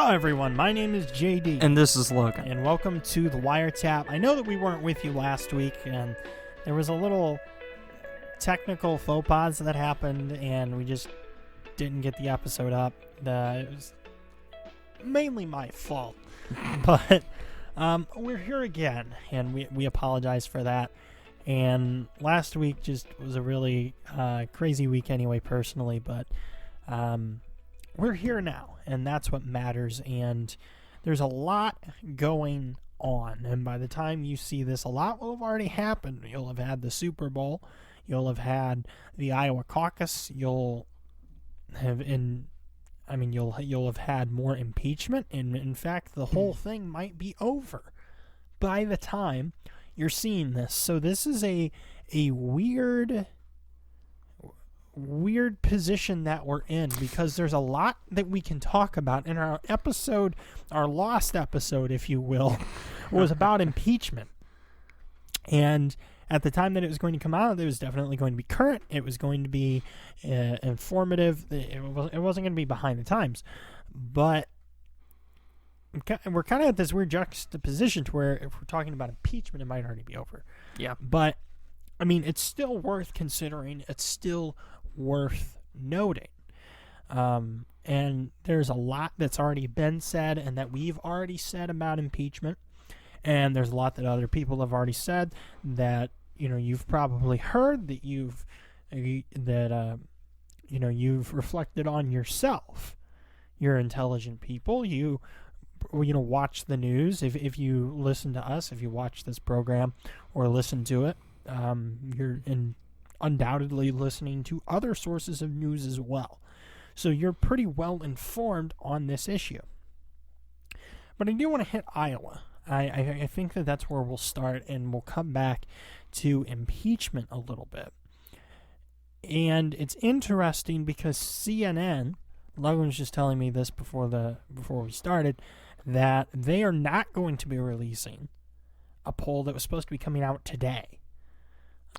Hello everyone, my name is JD. And this is Logan. And welcome to the WireTap. I know that we weren't with you last week, and there was a little technical faux pas that happened, and we just didn't get the episode up. It was mainly my fault. But we're here again, and we apologize for that. And last week just was a really crazy week anyway, personally, but we're here now, and that's what matters. And there's a lot going on, and by the time you see this, a lot will have already happened. You'll have had the Super Bowl, you'll have had the Iowa caucus, you'll have had more impeachment, and in fact the whole thing might be over by the time you're seeing this. So this is a weird position that we're in, because there's a lot that we can talk about. In our lost episode, if you will, was about impeachment. And at the time that it was going to come out, it was definitely going to be current. It was going to be informative. It wasn't going to be behind the times. But we're kind of at this weird juxtaposition to where if we're talking about impeachment, it might already be over. Yeah. But, I mean, it's still worth considering. It's still worth noting. And there's a lot that's already been said and that we've already said about impeachment. And there's a lot that other people have already said that, you've probably heard, that you've reflected on yourself. You're intelligent people. You watch the news. If you listen to us, if you watch this program or listen to it, you're undoubtedly listening to other sources of news as well. So you're pretty well informed on this issue. But I do want to hit Iowa. I think that's where we'll start, and we'll come back to impeachment a little bit. And it's interesting because CNN, Logan was just telling me this before we started, that they are not going to be releasing a poll that was supposed to be coming out today.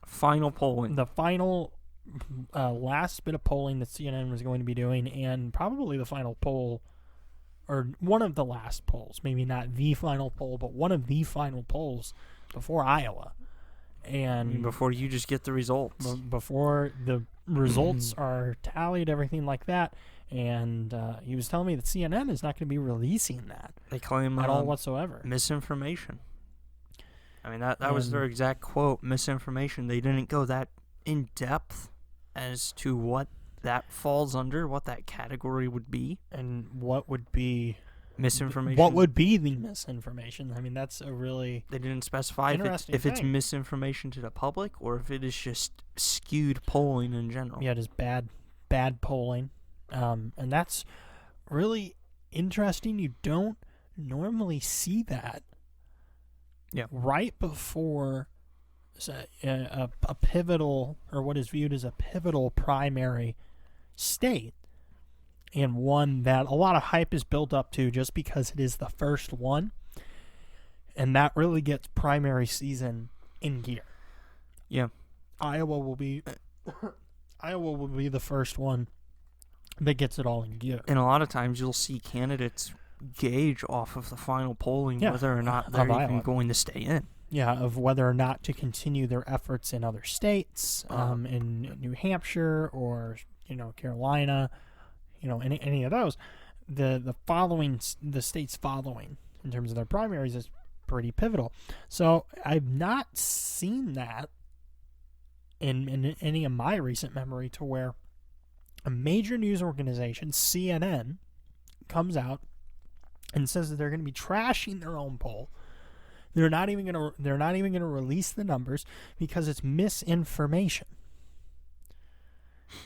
Final polling. The final last bit of polling that CNN was going to be doing, and probably the final poll, or one of the last polls, maybe not the final poll, but one of the final polls before Iowa. And before you just get the results. Before the results are tallied, everything like that. And he was telling me that CNN is not going to be releasing that. They claim at all whatsoever. Misinformation. I mean, that was their exact quote, misinformation. They didn't go that in depth as to what that falls under, what that category would be. And what would be misinformation. What would be the misinformation? I mean, that's a really They didn't specify if it's misinformation to the public or if it is just skewed polling in general. Yeah, just bad polling. And that's really interesting. You don't normally see that. Yeah. Right before a pivotal, or what is viewed as a pivotal primary state, and one that a lot of hype is built up to just because it is the first one, and that really gets primary season in gear. Yeah. Iowa will be the first one that gets it all in gear. And a lot of times you'll see candidates gauge off of the final polling whether or not they're even going to stay in. Yeah, of whether or not to continue their efforts in other states, in New Hampshire or Carolina, any of those. The states following in terms of their primaries is pretty pivotal. So I've not seen that in any of my recent memory to where a major news organization, CNN, comes out and says that they're going to be trashing their own poll. They're not even going to release the numbers because it's misinformation.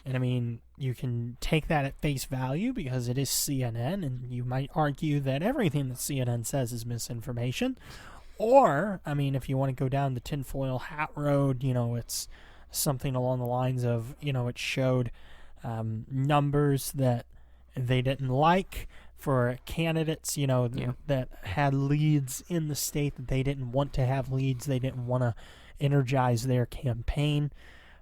And I mean, you can take that at face value because it is CNN, and you might argue that everything that CNN says is misinformation. Or, I mean, if you want to go down the tinfoil hat road, it's something along the lines of, it showed numbers that they didn't like for candidates, that had leads in the state that they didn't want to have leads. They didn't want to energize their campaign.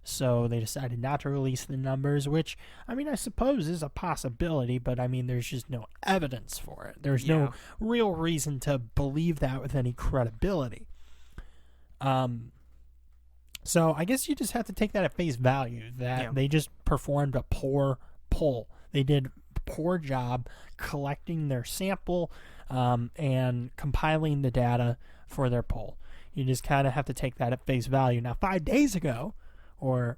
So they decided not to release the numbers, which, I mean, I suppose is a possibility, but I mean, there's just no evidence for it. There's no real reason to believe that with any credibility. So I guess you just have to take that at face value, that they just performed a poor poll. They did a poor job collecting their sample and compiling the data for their poll. You just kind of have to take that at face value. Now, 5 days ago, or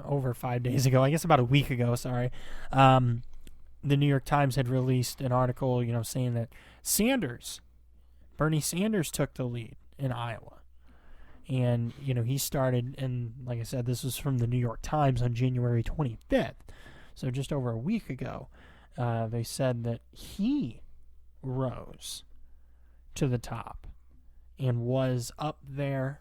over 5 days ago, I guess about a week ago, sorry, the New York Times had released an article, saying that Bernie Sanders took the lead in Iowa. And, he started, and like I said, this was from the New York Times on January 25th. So just over a week ago, they said that he rose to the top and was up there,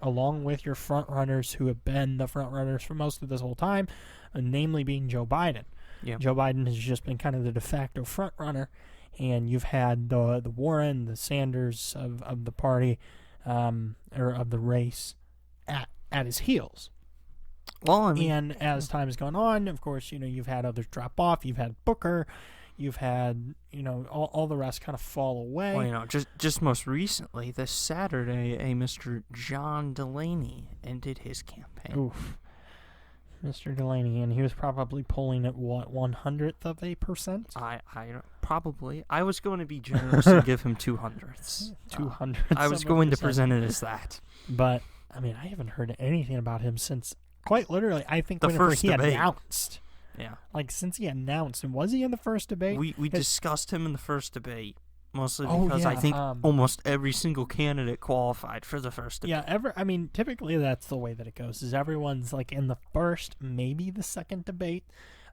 along with your front runners who have been the front runners for most of this whole time, namely being Joe Biden. Yeah. Joe Biden has just been kind of the de facto front runner, and you've had the Warren, the Sanders of the party, or of the race at his heels. Well, I mean, and as time has gone on, of course, you've had others drop off. You've had Booker. You've had, all the rest kind of fall away. Well, just most recently, this Saturday, a Mr. John Delaney ended his campaign. Oof. Mr. Delaney, and he was probably polling at, 1/100%? Probably. I was going to be generous and give him 200ths. 200. I was going to present it as that. But, I mean, I haven't heard anything about him since, quite literally, I think whenever he announced. Yeah. Like, since he announced. And was he in the first debate? We discussed him in the first debate. Mostly because I think almost every single candidate qualified for the first debate. Yeah, typically that's the way that it goes, is everyone's like in the first, maybe the second debate.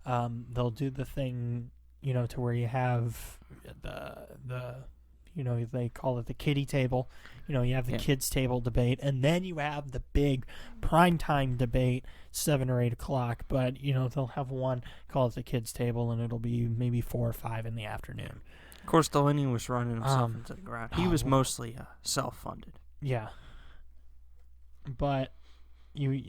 They'll do the thing, to where you have the they call it the kiddie table. You have the kids table debate, and then you have the big primetime debate, 7 or 8 o'clock. But, they'll have one, call it the kids table, and it'll be maybe 4 or 5 in the afternoon. Of course, Delaney was running himself into the ground. He was mostly self-funded. Yeah. But, you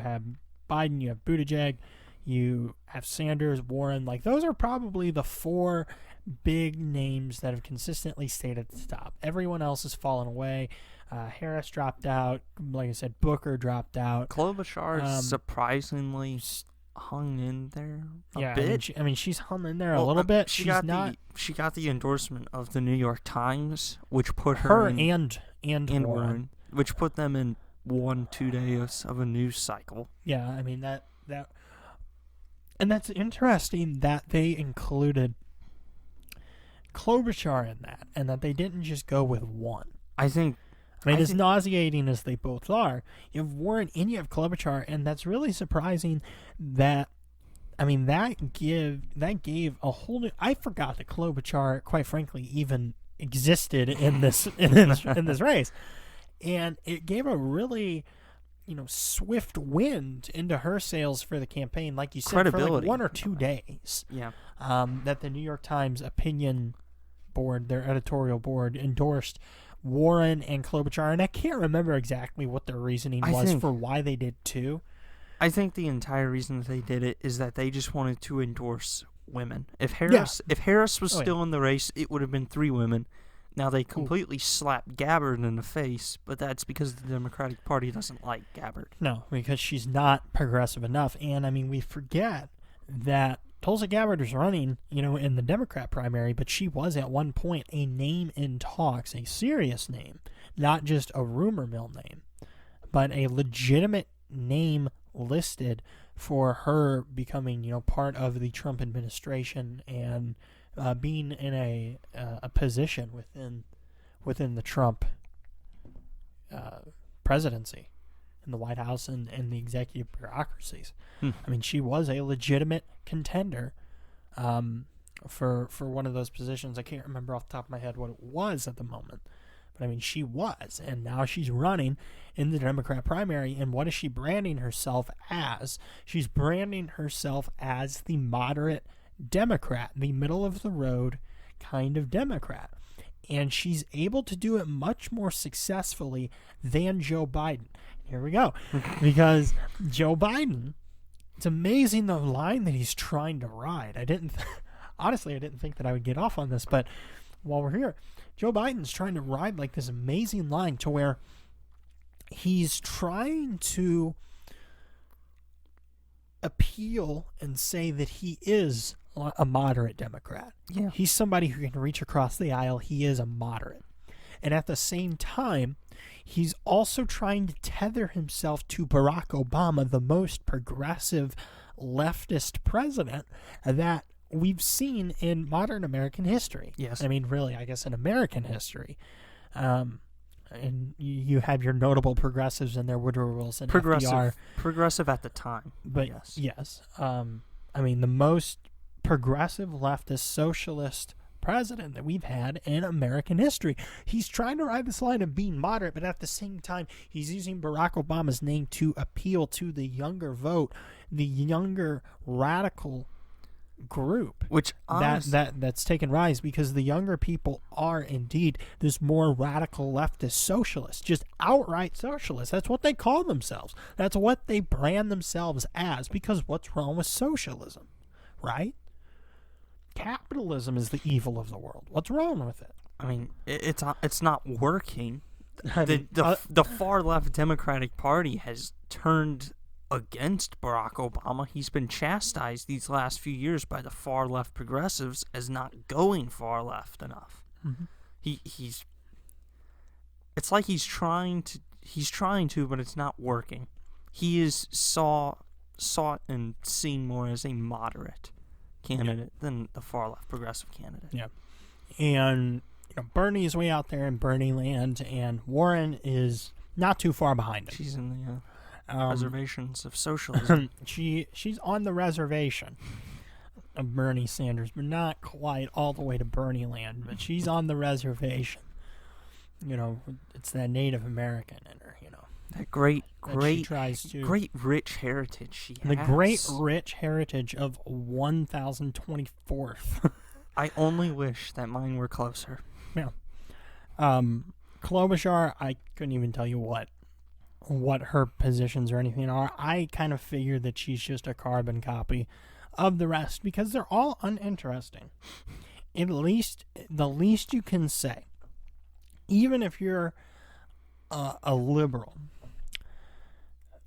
have Biden, you have Buttigieg, you have Sanders, Warren. Like, those are probably the 4 big names that have consistently stayed at the top. Everyone else has fallen away. Harris dropped out. Like I said, Booker dropped out. Klobuchar surprisingly hung in there a bit. She's hung in there a little bit. She got the endorsement of the New York Times, which put her and Warren, which put them in 1-2 days of a news cycle. Yeah, that and that's interesting that they included Klobuchar in that, and that they didn't just go with one. As nauseating as they both are, you have Warren and you have Klobuchar, and that's really surprising. That gave a whole new. I forgot that Klobuchar, quite frankly, even existed in this race, and it gave a really, swift wind into her sails for the campaign. Like you said, for like 1 or 2 days. Yeah. That the New York Times opinion board, their editorial board, endorsed Warren and Klobuchar, and I can't remember exactly what their reasoning was for why they did too. I think the entire reason that they did it is that they just wanted to endorse women. If Harris was still in the race, it would have been 3 women. Now they completely slapped Gabbard in the face, but that's because the Democratic Party doesn't like Gabbard. No, because she's not progressive enough, and we forget that Tulsi Gabbard is running, in the Democrat primary, but she was at one point a name in talks, a serious name, not just a rumor mill name, but a legitimate name listed for her becoming, part of the Trump administration and being in a position within the Trump presidency. In the White House and the executive bureaucracies. She was a legitimate contender for one of those positions. I can't remember off the top of my head what it was at the moment. But, she was. And now she's running in the Democrat primary. And what is she branding herself as? She's branding herself as the moderate Democrat, the middle-of-the-road kind of Democrat. And she's able to do it much more successfully than Joe Biden. Here we go. Because Joe Biden, it's amazing the line that he's trying to ride. Honestly, I didn't think that I would get off on this, but while we're here, Joe Biden's trying to ride like this amazing line to where he's trying to appeal and say that he is a moderate Democrat. Yeah. He's somebody who can reach across the aisle. He is a moderate. And at the same time, he's also trying to tether himself to Barack Obama, the most progressive leftist president that we've seen in modern American history. Yes. I mean, really, I guess in American history. And you have your notable progressives in there, Woodrow Wilson, FDR. Progressive at the time. But yes. I mean, the most progressive leftist socialist president that we've had in American history. He's trying to ride this line of being moderate, but at the same time, he's using Barack Obama's name to appeal to the younger vote, the younger radical group, which that's taken rise, because the younger people are indeed this more radical leftist socialist, just outright socialist. That's what they call themselves. That's what they brand themselves as, because what's wrong with socialism, right? Capitalism is the evil of the world. What's wrong with it? I mean, it's not working. The far left Democratic Party has turned against Barack Obama. He's been chastised these last few years by the far left progressives as not going far left enough. Mm-hmm. He's it's like he's trying to, but it's not working. He is sought and seen more as a moderate candidate than the far left progressive candidate. Yeah. And Bernie is way out there in Bernie land, and Warren is not too far behind him. She's in the reservations of socialism. She's on the reservation of Bernie Sanders, but not quite all the way to Bernie land, but she's on the reservation. It's that Native American in her, That great rich heritage she has. The great rich heritage of 1024th. I only wish that mine were closer. Yeah. Klobuchar, I couldn't even tell you what her positions or anything are. I kind of figured that she's just a carbon copy of the rest, because they're all uninteresting. The least you can say, even if you're a liberal,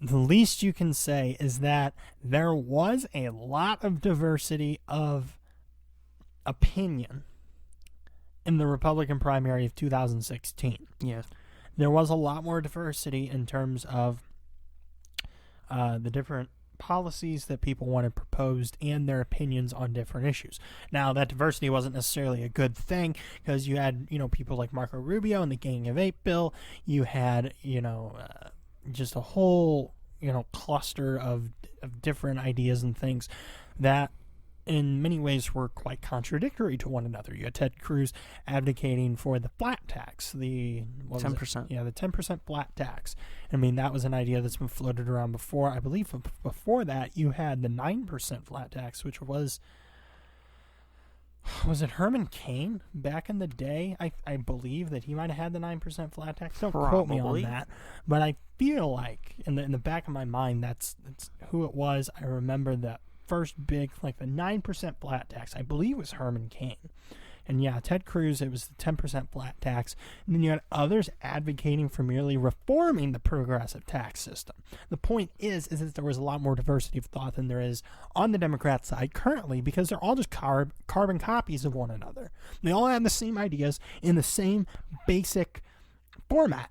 the least you can say is that there was a lot of diversity of opinion in the Republican primary of 2016. Yes. There was a lot more diversity in terms of the different policies that people wanted proposed and their opinions on different issues. Now, that diversity wasn't necessarily a good thing, because you had, people like Marco Rubio and the Gang of Eight bill. You had, just a whole, cluster of different ideas and things that in many ways were quite contradictory to one another. You had Ted Cruz advocating for the flat tax, the 10%. Yeah, the 10% flat tax. I mean, that was an idea that's been floated around before. I believe before that, you had the 9% flat tax, which was it Herman Cain back in the day? I believe that he might have had the 9% flat tax. Don't quote me on that, but I feel like in the back of my mind that's who it was. I remember that first big, like the 9% flat tax, I believe was Herman Cain. And yeah, Ted Cruz, it was the 10% flat tax. And then you had others advocating for merely reforming the progressive tax system. The point is that there was a lot more diversity of thought than there is on the Democrat side currently, because they're all just carbon copies of one another. They all have the same ideas in the same basic format.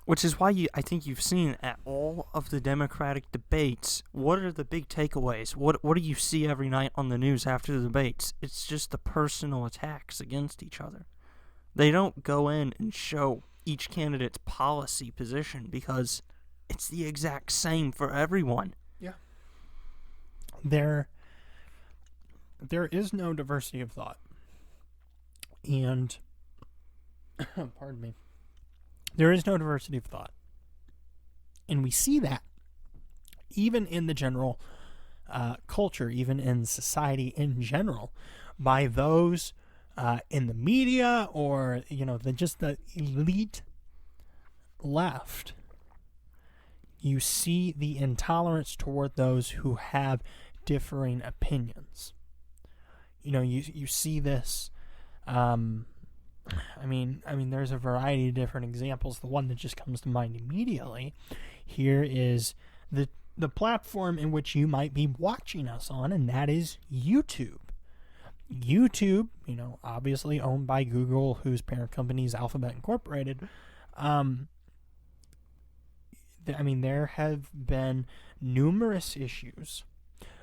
Which is why I think you've seen at all of the Democratic debates, what are the big takeaways? What do you see every night on the news after the debates? It's just the personal attacks against each other. They don't go in and show each candidate's policy position, because it's the exact same for everyone. Yeah. There is no diversity of thought. And, pardon me. There is no diversity of thought. And we see that even in the general culture, even in society in general, by those in the media or, the elite left. you see the intolerance toward those who have differing opinions. You see this. I mean, there's a variety of different examples. The one that just comes to mind immediately here is the platform in which you might be watching us on, and that is YouTube. YouTube, obviously owned by Google, whose parent company is Alphabet Incorporated. There have been numerous issues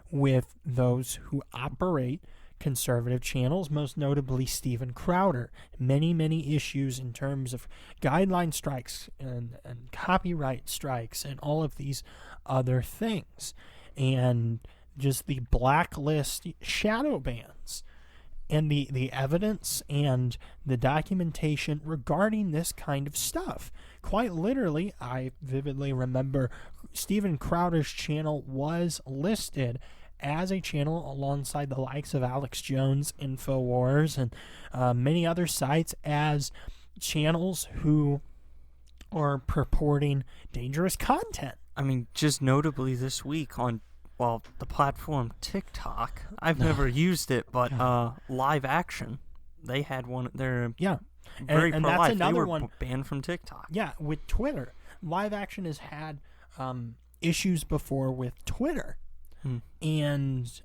with those who operate conservative channels, most notably Steven Crowder. Many, many issues in terms of guideline strikes and copyright strikes and all of these other things. And just the blacklist shadow bans and the evidence and the documentation regarding this kind of stuff. Quite literally, I vividly remember Steven Crowder's channel was listed as a channel alongside the likes of Alex Jones, InfoWars, and many other sites as channels who are purporting dangerous content. I mean, just notably this week on the platform TikTok. I've never used it, but Live Action, they had one. They're very and pro-life. That's another they were one banned from TikTok. Yeah, with Twitter, Live Action has had issues before with Twitter, and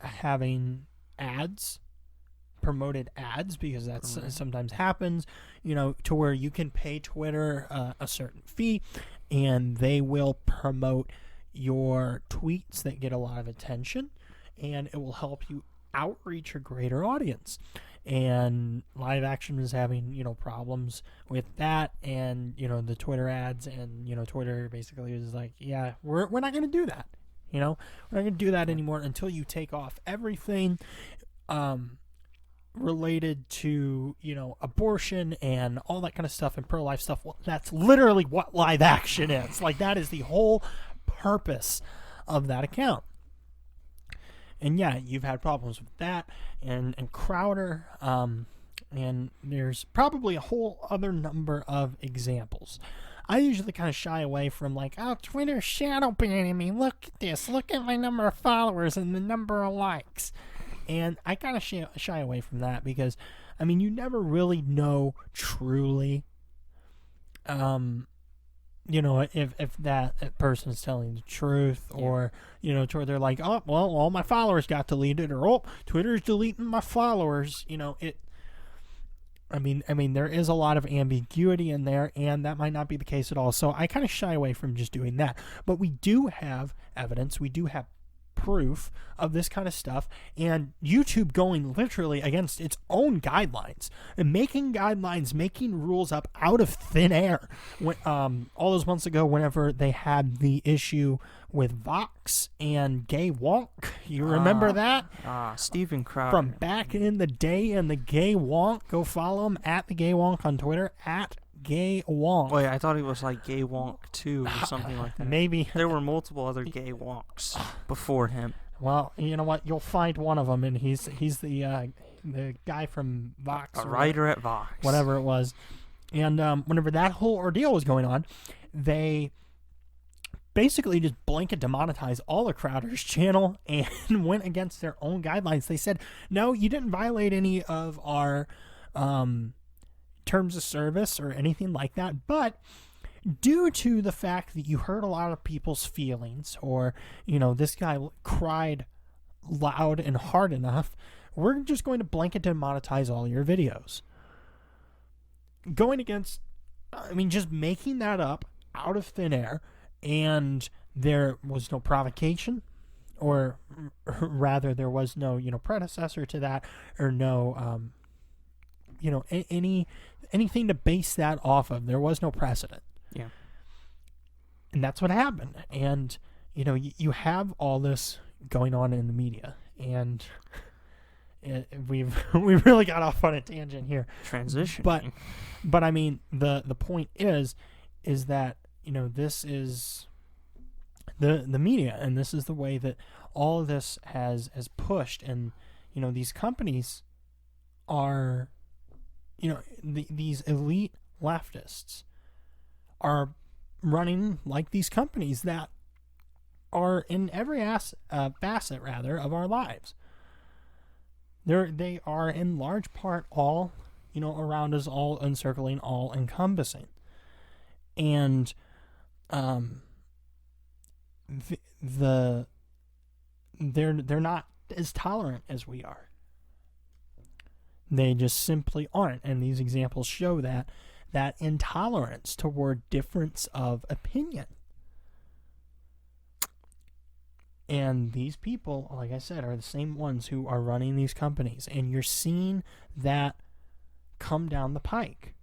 having promoted ads, because that's sometimes happens. To where you can pay Twitter a certain fee, and they will promote your tweets that get a lot of attention, and it will help you outreach a greater audience. And Live Action is having problems with that, and the Twitter ads, and Twitter basically is like, yeah, we're not going to do that. We're not going to do that anymore until you take off everything related to abortion and all that kind of stuff and pro-life stuff. Well, that's literally what Live Action is. Like, that is the whole purpose of that account. And yeah, you've had problems with that and Crowder, and there's probably a whole other number of examples. I usually kind of shy away from Twitter's shadow banning me. Look at this. Look at my number of followers and the number of likes. And I kind of shy away from that because, you never really know truly, if that person is telling the truth, or, to where they're like, oh, well, all my followers got deleted, or, oh, Twitter's deleting my followers. There is a lot of ambiguity in there, and that might not be the case at all. So I kind of shy away from just doing that. But we do have evidence. We do have proof of this kind of stuff, and YouTube going literally against its own guidelines and making rules up out of thin air. When, all those months ago, whenever they had the issue with Vox and Gay Wonk, you remember that? Steven Crowder. From back in the day, and the Gay Wonk, go follow him at the Gay Wonk on Twitter, at Gay Wonk. Wait, I thought he was like Gay Wonk 2 or something like that. Maybe. There were multiple other Gay Wonks before him. Well, you know what? You'll find one of them, and he's the guy from Vox. A writer at Vox. Whatever it was. And whenever that whole ordeal was going on, they basically just blanket demonetized all of Crowder's channel and went against their own guidelines. They said, no, you didn't violate any of our terms of service or anything like that, but due to the fact that you hurt a lot of people's feelings, or this guy cried loud and hard enough, we're just going to blanket demonetize all your videos. Going against, just making that up out of thin air, and there was no provocation, or rather there was no predecessor to that, or no anything to base that off of. There was no precedent. Yeah. And that's what happened. And, you have all this going on in the media, and we've really got off on a tangent here. Transition. But the point is that, this is the media, and this is the way that all of this has pushed. And, these companies are, these elite leftists are running like these companies that are in every facet of our lives. They are in large part all, around us, all encircling, all encompassing. And they're not as tolerant as we are. They just simply aren't. And these examples show that intolerance toward difference of opinion. And these people, like I said, are the same ones who are running these companies. And you're seeing that come down the pike.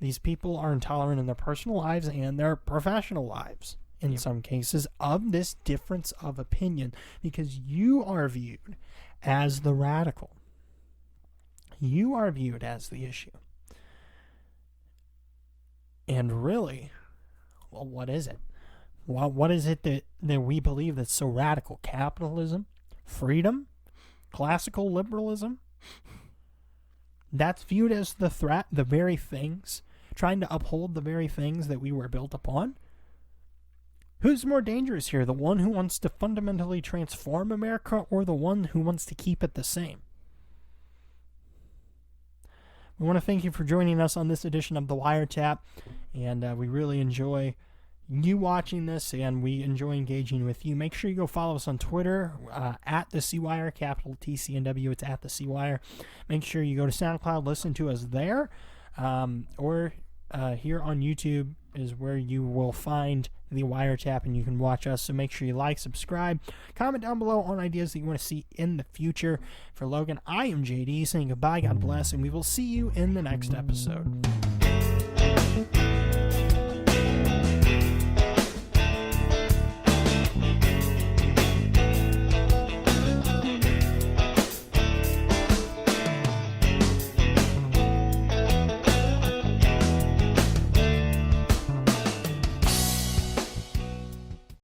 These people are intolerant in their personal lives and their professional lives, in some cases, of this difference of opinion, because you are viewed as the radical. You are viewed as the issue. And really, well, what is it? Well, what is it that we believe that's so radical? Capitalism? Freedom? Classical liberalism? That's viewed as the threat, the very things, trying to uphold the very things that we were built upon. Who's more dangerous here? The one who wants to fundamentally transform America, or the one who wants to keep it the same? We want to thank you for joining us on this edition of the WireTap, and we really enjoy you watching this, and we enjoy engaging with you. Make sure you go follow us on Twitter, at the CWire, capital TCNW, it's at the CWire. Make sure you go to SoundCloud, listen to us there, or here on YouTube is where you will find the WireTap, and you can watch us. So make sure you like, subscribe, comment down below on ideas that you want to see in the future. For Logan, I am JD saying goodbye, God bless, and we will see you in the next episode.